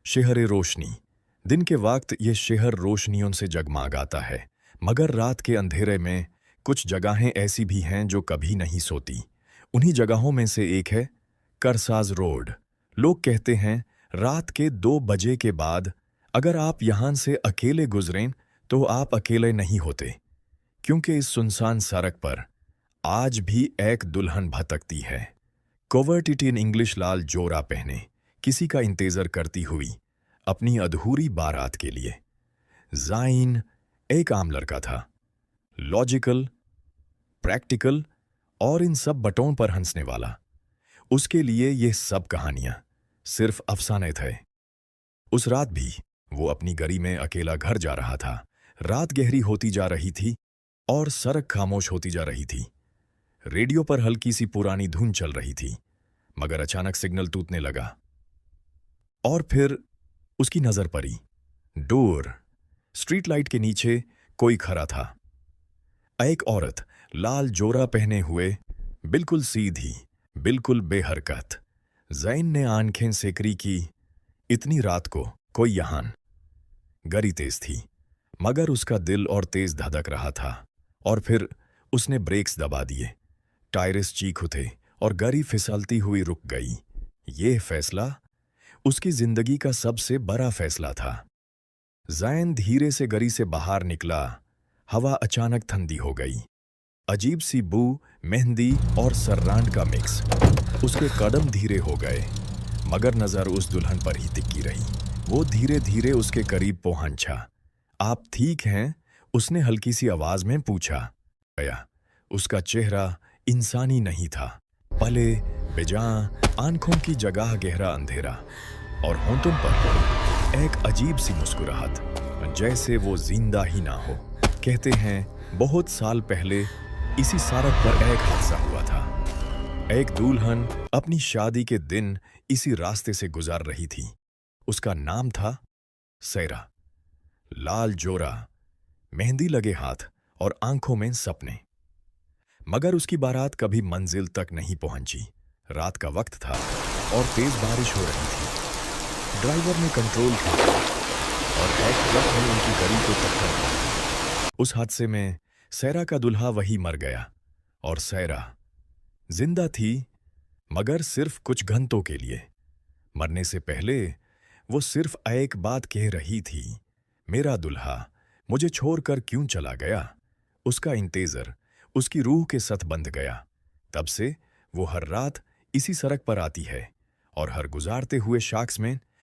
शहर रोशनी। दिन के वक्त ये शहर रोशनियों से जगमगाता है, मगर रात के अंधेरे में कुछ जगहें ऐसी भी हैं जो कभी नहीं सोती। उन्हीं जगहों में से एक है करसाज रोड। लोग कहते हैं रात के 2 बजे के बाद अगर आप यहां से अकेले गुजरें तो आप अकेले नहीं होते, क्योंकि इस सुनसान सड़क पर आज भी एक दुल्हन भटकती है, कोवर्ट इन इंग्लिश लाल जोरा पहने, किसी का इंतजार करती हुई अपनी अधूरी बारात के लिए। जाइन एक आम लड़का था, लॉजिकल, प्रैक्टिकल और इन सब बटों पर हंसने वाला। उसके लिए ये सब कहानियां सिर्फ अफसाने थे। उस रात भी वो अपनी गली में अकेला घर जा रहा था। रात गहरी होती जा रही थी और सड़क खामोश होती जा रही थी। रेडियो पर हल्की सी पुरानी धुन चल रही थी, मगर अचानक सिग्नल टूटने लगा और फिर उसकी नजर पड़ी। दूर स्ट्रीट लाइट के नीचे कोई खड़ा था। एक औरत लाल जोरा पहने हुए, बिल्कुल सीधी, बिल्कुल बेहरकत। जैन ने आंखें सेकरी की। इतनी रात को कोई यहां। गाड़ी तेज थी, मगर उसका दिल और तेज धड़क रहा था। और फिर उसने ब्रेक्स दबा दिए। टायर्स चीख उठे और गाड़ी फिसलती हुई रुक गई। यह फैसला उसकी जिंदगी का सबसे बड़ा फैसला था। जैन धीरे से गाड़ी से बाहर निकला। हवा अचानक ठंडी हो गई। अजीब सी बू, मेहंदी और सर्रांड का मिक्स। उसके कदम धीरे हो गए, मगर नजर उस दुल्हन पर ही टिकी रही। वो धीरे धीरे उसके करीब पहुंचा। आप ठीक हैं? उसने हल्की सी आवाज में पूछा। गया। उसका चेहरा इंसानी नहीं था। पले, बेजान आंखों की जगह गहरा अंधेरा और होंठों पर एक अजीब सी मुस्कुराहट, जैसे वो जिंदा ही ना हो। कहते हैं बहुत साल पहले इसी सड़क पर एक हादसा हुआ था। एक दुल्हन अपनी शादी के दिन इसी रास्ते से गुजार रही थी। उसका नाम था सैरा। लाल जोरा, मेहंदी लगे हाथ और आंखों में सपने। मगर उसकी बारात कभी मंजिल तक नहीं पहुंची। रात का वक्त था और तेज बारिश हो रही थी। ड्राइवर ने कंट्रोल किया और एक ट्रक ने उनकी गाड़ी को टक्कर दी। उस हादसे में सैरा का दुल्हा वही मर गया और सैरा जिंदा थी, मगर सिर्फ कुछ घंटों के लिए। मरने से पहले वो सिर्फ एक बात कह रही थी, मेरा दुल्हा मुझे छोड़कर क्यों चला गया। उसका इंतजार उसकी रूह के साथ बंध गया। तब से वो हर रात इसी सड़क पर आती है और हर गुजारते हुए शख्स में